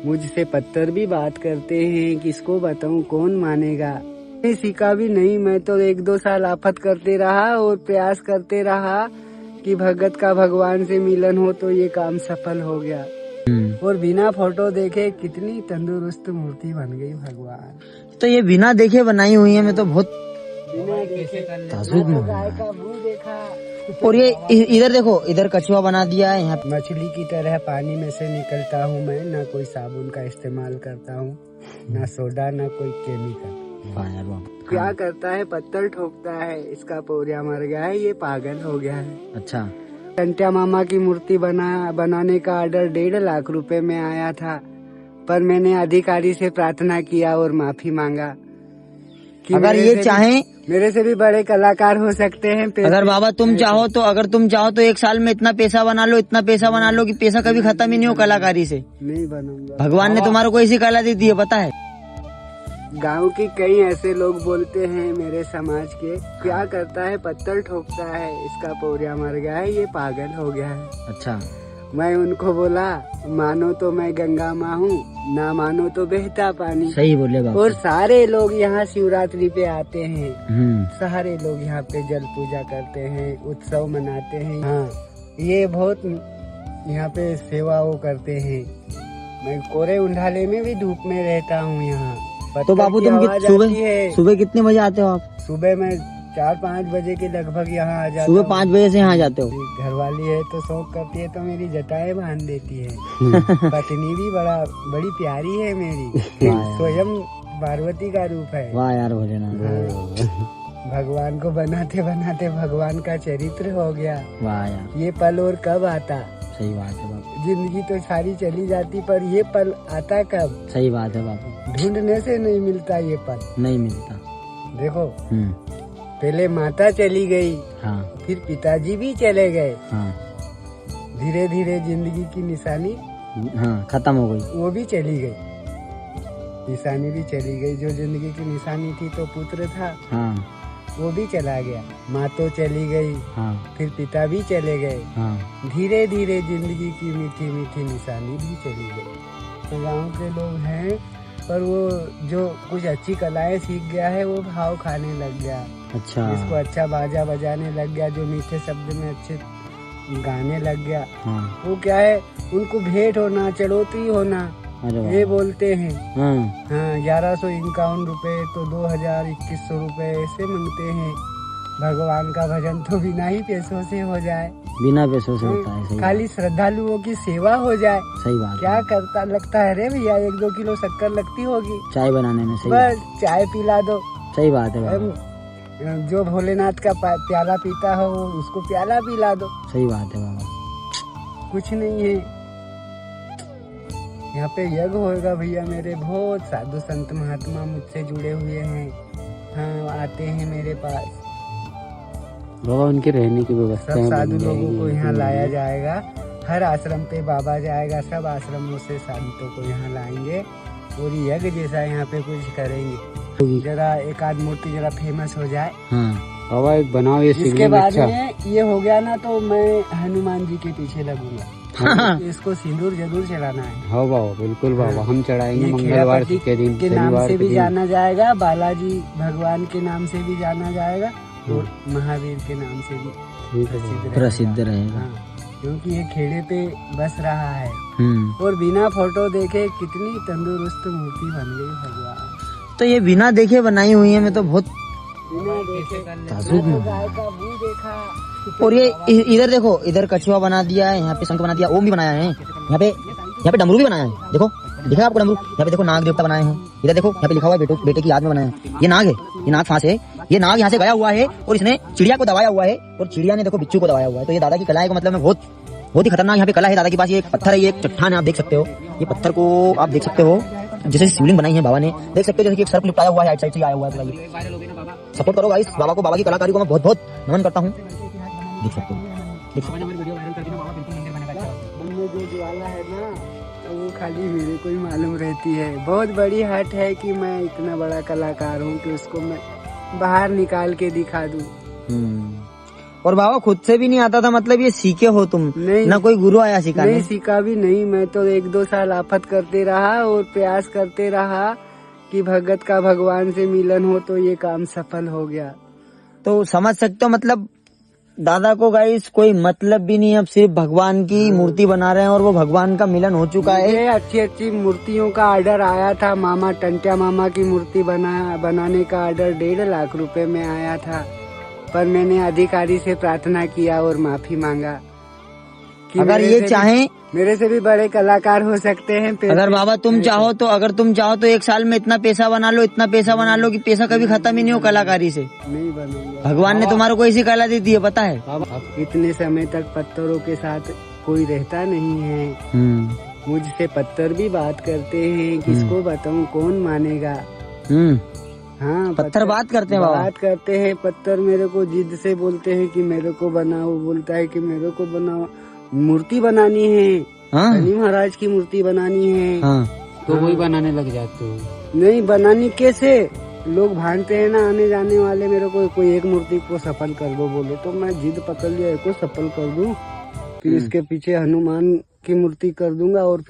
मुझसे पत्थर भी बात करते हैं, किसको बताऊं कौन मानेगा। मैं सीखा भी नहीं, मैं तो 1-2 साल आफत करते रहा और प्रयास करते रहा कि भगत का भगवान से मिलन हो, तो ये काम सफल हो गया। और बिना फोटो देखे कितनी तंदुरुस्त मूर्ति बन गई भगवान। तो ये बिना देखे बनाई हुई है, मैं तो बहुत बिना देखे ताजुब में गाय का मुंह देखा। और ये इधर देखो, इधर कछुआ बना दिया है। यहाँ मछली की तरह पानी में से निकलता हूँ मैं, ना कोई साबुन का इस्तेमाल करता हूँ, ना सोडा, ना कोई केमिकल। क्या करता है, पत्थर ठोकता है, इसका पोरिया मर गया है, ये पागल हो गया है। अच्छा, कंटिया मामा की मूर्ति बनाने का ऑर्डर 1.5 लाख रुपए में आया था, पर मैंने अधिकारी से प्रार्थना किया और माफी मांगा कि अगर ये चाहें, मेरे से भी बड़े कलाकार हो सकते हैं। अगर बाबा तुम चाहो तो, अगर तुम चाहो तो 1 साल में इतना पैसा बना लो, इतना पैसा बना लो कि पैसा कभी खत्म ही नहीं हो कलाकारी से। नहीं बनूंगा। भगवान ने तुम्हारे को ऐसी कला दी है, पता है। गांव के कई ऐसे लोग बोलते हैं मेरे समाज के, क्या करता है, पत्थर ठोकता है, इसका पोरिया मर गया है, ये पागल हो गया है। अच्छा, मैं उनको बोला, मानो तो मैं गंगा माँ हूँ, ना मानो तो बहता पानी। सही बोले बाबा। और सारे लोग यहाँ शिवरात्रि पे आते हैं, सारे लोग यहाँ पे जल पूजा करते हैं, उत्सव मनाते हैं। हाँ, ये बहुत यहाँ पे सेवा वो करते हैं। मैं कोरे उंडाले में भी धूप में रहता हूँ यहाँ। तो बाबू तुम सुबह कितने बजे आते हो आप? सुबह मैं 4-5 बजे के लगभग यहाँ आ जाता हूँ। सुबह 5 बजे से यहाँ जाते हो? घरवाली है तो शौक करती है तो मेरी जटाएं बांध देती है। पत्नी भी बड़ी प्यारी है मेरी, स्वयं पार्वती का रूप है। वाह यार भोलेनाथ। भगवान को बनाते बनाते भगवान का चरित्र हो गया। वाह यार, ये पल और कब आता। सही बात है बाबू। जिंदगी तो सारी चली जाती, पर ये पल आता कब? सही बात है बाबू। ढूंढने से नहीं मिलता ये पल, नहीं मिलता। देखो, पहले माता चली गई, हाँ, फिर पिताजी भी चले गए, हाँ, धीरे धीरे जिंदगी की निशानी खत्म हो गई, वो भी चली गई, निशानी भी चली गई। जो जिंदगी की निशानी थी तो पुत्र था, हाँ, वो भी चला गया, माँ तो चली गई, हाँ, फिर पिता भी चले गए, हाँ, धीरे धीरे जिंदगी की मीठी मीठी निशानी भी चली गई। तो गाँव के लोग हैं, पर वो जो कुछ अच्छी कलाएं सीख गया है वो भाव खाने लग गया। अच्छा, इसको अच्छा बाजा बजाने लग गया, जो मीठे शब्द में अच्छे गाने लग गया। हाँ, वो क्या है, उनको भेंट होना, चढ़ोतरी होना, ये बोलते हैं। हाँ, 1151 रुपए तो 2000-2100 रुपए ऐसे मांगते हैं। भगवान का भजन तो बिना ही पैसों से हो जाए, बिना पैसों से होता है, खाली श्रद्धालुओं की सेवा हो जाए। सही बात। क्या करता लगता है रे भैया, 1-2 किलो शक्कर लगती होगी चाय बनाने में, बस चाय पिला दो। सही बात है। जो भोलेनाथ का प्याला पीता हो उसको प्याला पिला दो। सही बात है बाबा, कुछ नहीं है। यहाँ पे यज्ञ होगा भैया, मेरे बहुत साधु संत महात्मा मुझसे जुड़े हुए हैं। हाँ, आते हैं मेरे पास, बाबा उनके रहने की व्यवस्था, सब साधु लोगों को यहाँ लाया जाएगा। हर आश्रम पे बाबा जाएगा, सब आश्रमों से संतों को यहाँ लाएंगे और यज्ञ जैसा यहाँ पे कुछ करेंगे। जरा एक आध मूर्ति जरा फेमस हो जाए। हाँ, बाबा एक बनाओ। ये इसके बाद में ये हो गया ना, तो मैं हनुमान जी के पीछे लगूंगा। इसको सिंदूर जरूर चढ़ाना है। हाँ बाबा, बिल्कुल बाबा, हम चढ़ाएंगे। मंगलवार के दिन के नाम से भी जाना जाएगा, बालाजी भगवान के नाम से भी जाना जाएगा और महावीर के नाम से भी प्रसिद्ध रहेगा। क्योंकि ये खेड़े पे बस रहा है और बिना फोटो देखे कितनी तंदुरुस्त मूर्ति बन गई भगवान। तो ये बिना देखे बनाई हुई है, मैं तो बहुत ताजुब में। गाय का मुंह देखा। और ये इधर देखो, इधर कछुआ बना दिया है, यहाँ पे शंख बना दिया, ओम भी बनाया है, यहाँ पे डमरू भी बनाया है। देखो, दिखा आपको डमरू? यहाँ पे देखो नाग देवता बनाए हैं। इधर देखो, यहाँ पे लिखा हुआ है बेटे की याद में बनाया है। ये नाग है, ये नाग फांस है, ये नाग यहाँ से गया हुआ है और इसने चिड़िया को दबाया हुआ है और चिड़िया ने देखो बिच्छू को दबाया हुआ है। तो ये दादा की कला है, मतलब में बहुत ही खतरनाक यहाँ पे कला है दादा के पास। ये एक पत्थर है, ये एक चट्टान है, आप देख सकते हो। ये पत्थर को आप देख सकते हो, जैसे शिवलिंग बनाई है बाबा ने, देख सकते हो। जैसे कि एक सर्प लिपटाया हुआ है, साइड से आया हुआ है। सपोर्ट करो गाइस बाबा को, बाबा की कलाकारी को मैं बहुत नमन करता हूँ। देख सकते हो, जो ज्वाला है ना, तो वो खाली मेरे को ही मालूम रहती है। बहुत बड़ी हट है कि मैं इतना बड़ा कलाकार हूँ कि उसको मैं बाहर निकाल के दिखा दूँ। और बाबा खुद से भी नहीं आता था, मतलब ये सीखे हो तुम? नहीं, ना कोई गुरु आया सिखाने? नहीं सीखा भी नहीं, मैं तो 1-2 साल आफत करते रहा और प्रयास करते रहा कि भगत का भगवान से मिलन हो, तो ये काम सफल हो गया। तो समझ सकते हो, मतलब दादा को गाइस कोई मतलब भी नहीं है, अब सिर्फ भगवान की मूर्ति बना रहे हैं और वो भगवान का मिलन हो चुका है। ये अच्छी अच्छी मूर्तियों का ऑर्डर आया था, मामा टंटिया मामा की मूर्ति बनाने का ऑर्डर 1.5 लाख रुपए में आया था, पर मैंने अधिकारी से प्रार्थना किया और माफी मांगा कि अगर ये चाहें, मेरे से भी बड़े कलाकार हो सकते हैं। अगर बाबा तुम चाहो तो, अगर तुम चाहो तो 1 साल में इतना पैसा बना लो, इतना पैसा बना लो कि पैसा कभी खत्म ही नहीं हो कलाकारी से। नहीं बनूंगा। भगवान ने तुम्हारे को ऐसी कला दी थी, पता है? इतने समय तक पत्थरों के साथ कोई रहता नहीं है, मुझसे पत्थर भी बात करते हैं, किसको बताऊं, कौन मानेगा। हाँ, पत्थर बात करते हैं बाबा, बात करते हैं। पत्थर मेरे को जिद से बोलते हैं कि मेरे को बनाओ, बोलता है कि मेरे को बनाओ, मूर्ति बनानी है, शनि महाराज की मूर्ति बनानी है। तो वही बनाने लग जाते हो? नहीं, बनानी कैसे, लोग भानते हैं ना आने जाने वाले, मेरे को कोई एक मूर्ति को सफल कर दो बोले तो मैं जिद पकड़ लिया, को सफल कर दूं, फिर इसके पीछे हनुमान की मूर्ति कर दूंगा और फिर